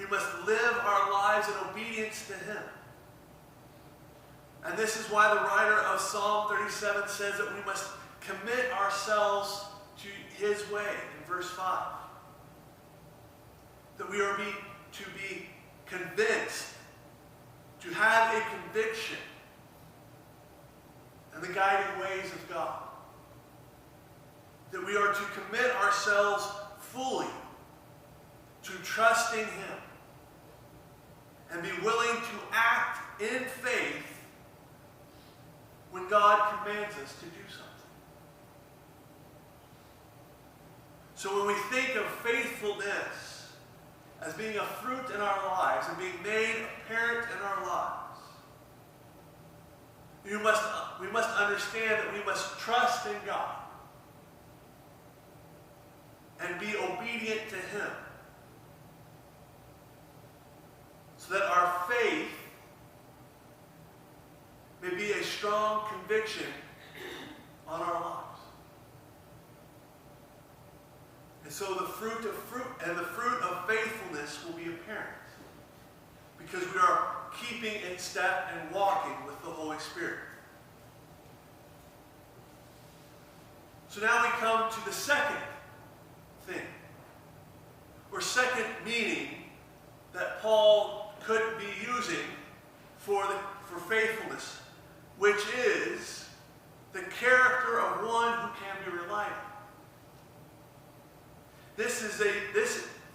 must live our lives in obedience to Him. And this is why the writer of Psalm 37 says that we must commit ourselves to His way in verse 5. That we are to be convinced, to have a conviction in the guiding ways of God. That we are to commit ourselves fully to trusting Him and be willing to act in faith when God commands us to do something. So when we think of faithfulness as being a fruit in our lives and being made apparent in our lives, we must understand that we must trust in God and be obedient to Him, so that our faith may be a strong conviction on our lives. And so the fruit of faithfulness will be apparent, because we are keeping in step and walking with the Holy Spirit. So now we come to the second thing, or second meaning that Paul could be using for faithfulness, which is the character of one who can be relied on. This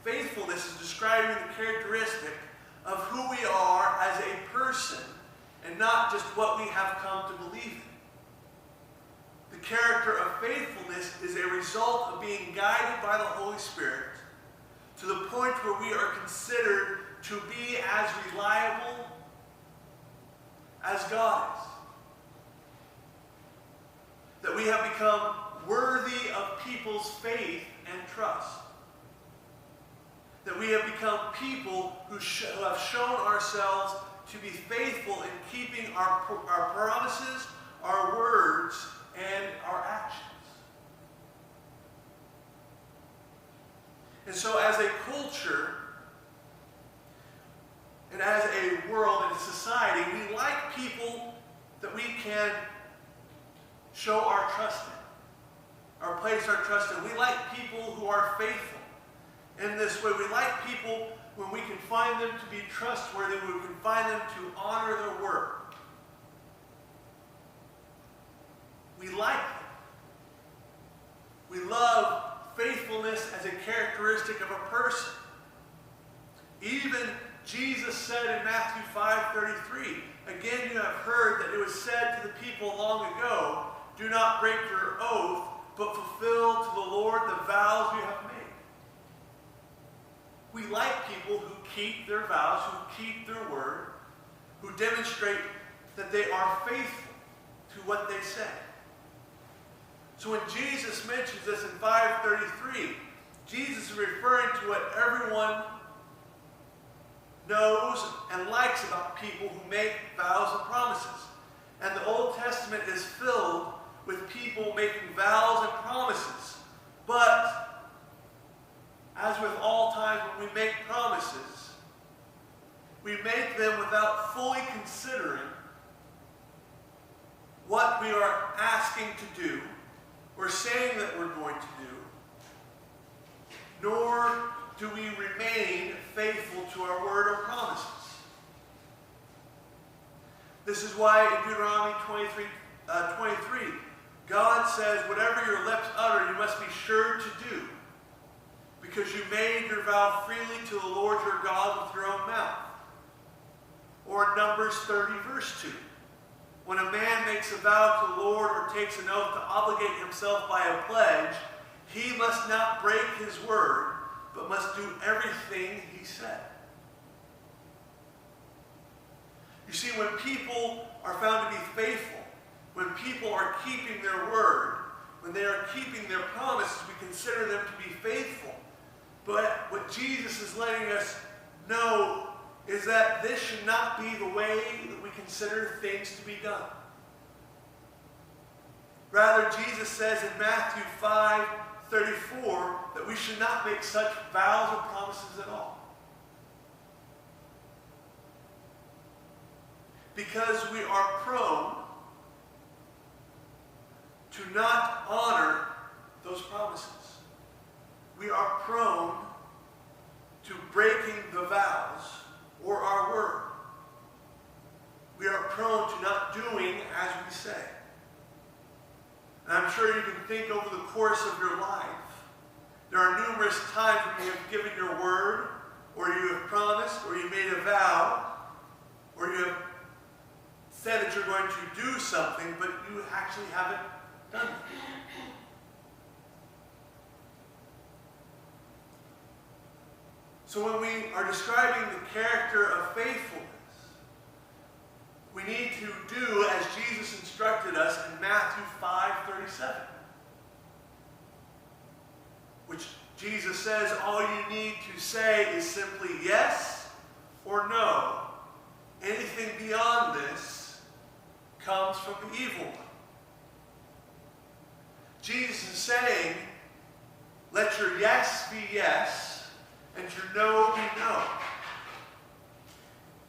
faithfulness is describing the characteristic of who we are as a person, and not just what we have come to believe in. The character of faithfulness is a result of being guided by the Holy Spirit to the point where we are considered to be as reliable as God is. That we have become worthy of people's faith and trust. That we have become people who have shown ourselves to be faithful in keeping our promises, our words, and our actions. And so as a culture, and as a world and a society, we like people that we can show our trust in, or place our trust in. We like people who are faithful in this way. We like people when we can find them to be trustworthy, when we can find them to honor their word. We like them. We love faithfulness as a characteristic of a person. Even Jesus said in Matthew 5:33, again you have heard that it was said to the people long ago, do not break your oath, but fulfill to the Lord the vows you have made. We like people who keep their vows, who keep their word, who demonstrate that they are faithful to what they say. So when Jesus mentions this in 5:33, Jesus is referring to what everyone knows and likes about people who make vows and promises. And the Old Testament is filled with people making vows and promises. But, as with all times when we make promises, we make them without fully considering what we are asking to do, or saying that we're going to do, nor do we remain faithful to our word or promises. This is why in Deuteronomy 23, God says, whatever your lips utter, you must be sure to do, because you made your vow freely to the Lord your God with your own mouth. Or Numbers 30, verse 2. When a man makes a vow to the Lord or takes an oath to obligate himself by a pledge, he must not break his word, but must do everything he said. You see, when people are found to be faithful, when people are keeping their word, when they are keeping their promises, we consider them to be faithful. But what Jesus is letting us know is that this should not be the way that we consider things to be done. Rather, Jesus says in Matthew 5:34 that we should not make such vows or promises at all. because we are prone to not honor those promises. We are prone to breaking the vows or our word. We are prone to not doing as we say. And I'm sure you can think over the course of your life, there are numerous times when you have given your word, or you have promised, or you made a vow, or you have said that you're going to do something, but you actually haven't done it. So when we are describing the character of faithfulness, we need to do as Jesus instructed us in Matthew 5:37, which Jesus says all you need to say is simply yes or no. Anything beyond this comes from the evil one. Jesus is saying, let your yes be yes and your no be no.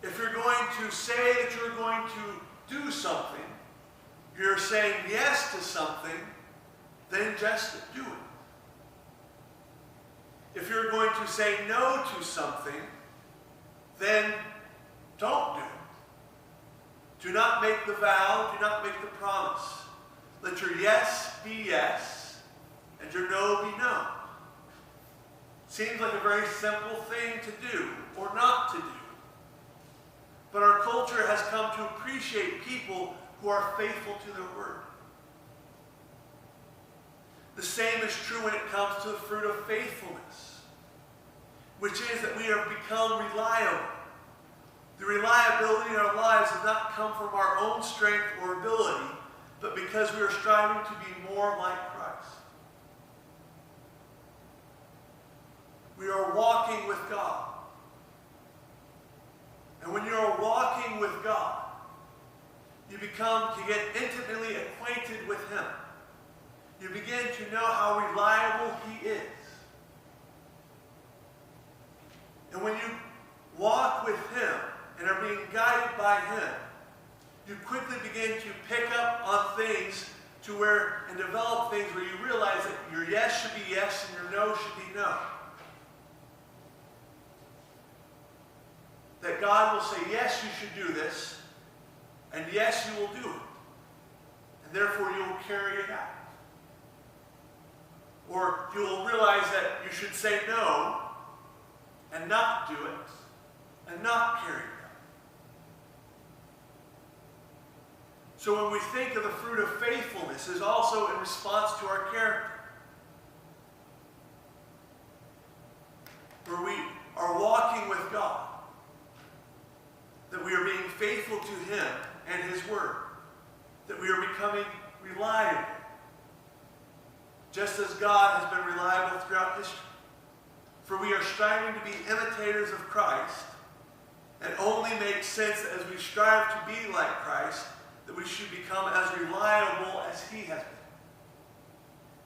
If you're going to say that you're going to do something, you're saying yes to something, then just do it. If you're going to say no to something, then don't do it. Do not make the vow, do not make the promise. Let your yes be yes, and your no be no. Seems like a very simple thing to do, or not to do. But our culture has come to appreciate people who are faithful to their word. The same is true when it comes to the fruit of faithfulness, which is that we have become reliable. The reliability in our lives does not come from our own strength or ability, but because we are striving to be more like Christ. We are walking with God. And when you are walking with God, you become to get intimately acquainted with Him. You begin to know how reliable He is. And when you walk with Him and are being guided by Him, you quickly begin to pick up on things and develop things where you realize that your yes should be yes and your no should be no. That God will say, yes, you should do this, and yes, you will do it. And therefore, you will carry it out. Or you will realize that you should say no, and not do it, and not carry it out. So when we think of the fruit of faithfulness, it's also in response to our character. Where we are walking with God. That we are being faithful to Him and His Word. That we are becoming reliable. Just as God has been reliable throughout history. For we are striving to be imitators of Christ, and only makes sense as we strive to be like Christ, that we should become as reliable as He has been.